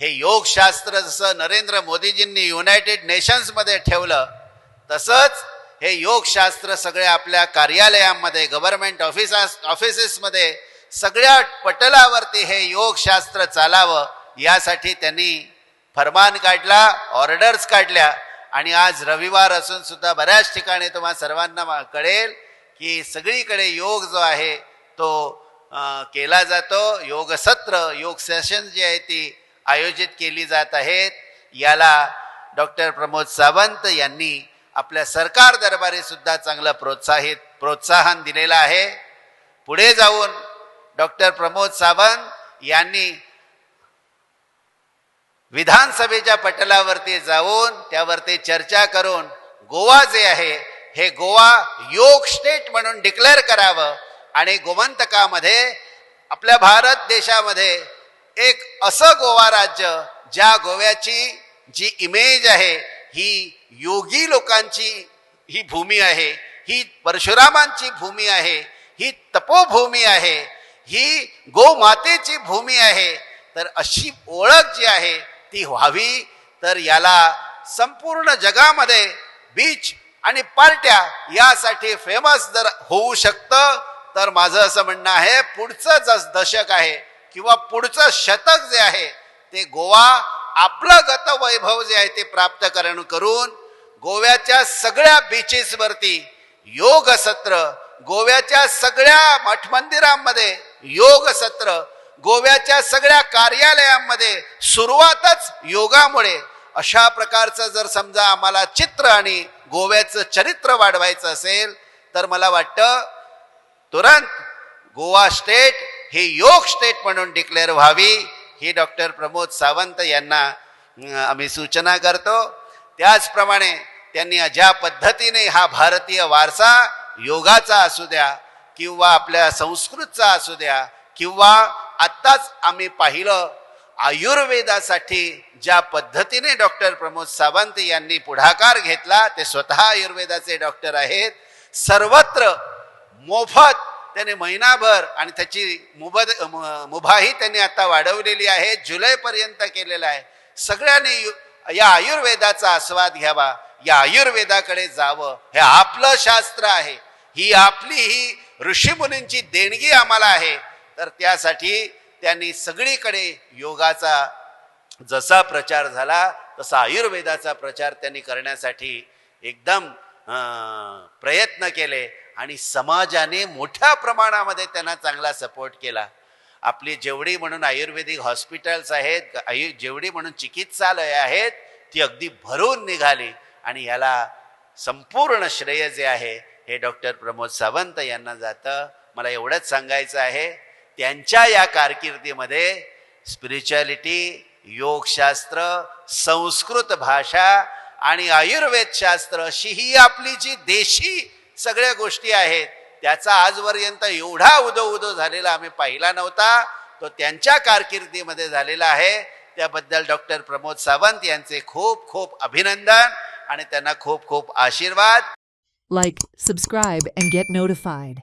हे योगशास्त्र जसं नरेंद्र मोदीजींनी युनायटेड नेशन्स मध्ये ठेवलं, तसंच हे योगशास्त्र सगळ्या आपल्या कार्यालयांमध्ये, गव्हर्नमेंट ऑफिसेसमध्ये सगळ्या पटलावरती हे योगशास्त्र चालावं, यासाठी त्यांनी फरमान काढला, ऑर्डर्स काढल्या. आणि आज रविवार असून सुद्धा बऱ्याच ठिकाणी तुम्हा सर्वांना कळेल की सगळीकडे योग जो आहे तो केला जातो. योग सत्र, योग सेशन जी आहे ती आयोजित केली जात आहेत. याला डॉक्टर प्रमोद सावंत यांनी आपल्या सरकार दरबारी सुद्धा चांगलं प्रोत्साहन दिलेलं आहे. पुढे जाऊन डॉक्टर प्रमोद सावंत यांनी विधानसभेच्या पटलावरती जाऊन त्यावरती चर्चा करून गोवा जे आहे हे गोवा योग स्टेट म्हणून डिक्लेअर करावं आणि गोमंतकामध्ये आपल्या भारत देशामध्ये एक असं गोवा राज्य, ज्या गोव्याची जी इमेज आहे ही योगी लोकांची ही भूमी आहे, ही परशुरामांची भूमी आहे, ही तपोभूमी आहे, ही गोमातेची भूमी आहे. तर अशी ओळख जी आहे ती व्हावी. तर याला संपूर्ण जगामध्ये बीच आणि पार्ट्या यासाठी फेमस जर होऊ शकतं, तर माझं असं म्हणणं आहे पुढचं दशक आहे किंवा पुढचं शतक जे आहे ते गोवा आपलं गतवैभव जे आहे ते प्राप्त करून गोव्याच्या सगळ्या बीचेसवरती योग सत्र, गोव्याच्या सगळ्या मठमंदिरांमध्ये योग सत्र, गोव्याच्या सगळ्या कार्यालयांमध्ये सुरुवातच योगामुळे, अशा प्रकारचं जर समजा आम्हाला चित्र आणि गोव्याचं चरित्र वाढवायचं असेल, तर मला वाटतं तुरंत गोवा स्टेट हे योग स्टेट म्हणून डिक्लेअर व्हावी. ही डॉक्टर प्रमोद सावंत यांना आम्ही सूचना करतो. त्याचप्रमाणे त्यांनी ज्या पद्धतीने हा भारतीय वारसा योगाचा असू द्या किंवा आपल्या संस्कृतचा असू द्या किंवा आत्ताच आम्ही पाहिलं आयुर्वेदासाठी ज्या पद्धतीने डॉक्टर प्रमोद सावंत यांनी पुढाकार घेतला, ते स्वतः आयुर्वेदाचे डॉक्टर आहेत. सर्वत्र मोफत त्याने महिनाभर, आणि त्याची मुभाही त्यांनी आता वाढवलेली आहे, जुलैपर्यंत केलेला आहे. सगळ्यांनी या आयुर्वेदाचा आस्वाद घ्यावा, या आयुर्वेदाकडे जावं. हे आपलं शास्त्र आहे, ही ऋषीमुनींची देणगी आम्हाला आहे. तर त्यासाठी त्यांनी सगळीकडे योगाचा जसा प्रचार झाला तसा आयुर्वेदाचा प्रचार त्यांनी करण्यासाठी एकदम प्रयत्न केले आणि समाजाने मोठ्या प्रमाणामध्ये त्यांना चांगला सपोर्ट केला. आपली जेवढी म्हणून आयुर्वेदिक हॉस्पिटल्स आहेत, जेवढी म्हणून चिकित्सालय आहेत, ती अगदी भरून निघाली. आणि याला संपूर्ण श्रेय जे आहे हे डॉक्टर प्रमोद सावंत यांना जातं. मला एवढंच सांगायचं आहे, त्यांच्या या कारकिर्दीमध्ये स्पिरिच्युअलिटी, योगशास्त्र, संस्कृत भाषा आणि आयुर्वेद शास्त्र अशी ही आपली जी देशी सगळ्या गोष्टी आहेत, त्याचा आजपर्यंत एवढा उदो झालेला आम्ही पाहिला नव्हता. तो त्यांच्या कारकिर्दीमध्ये झालेला आहे. त्याबद्दल डॉक्टर प्रमोद सावंत यांचे खूप खूप अभिनंदन आणि त्यांना खूप खूप आशीर्वाद. Like, subscribe, and get notified.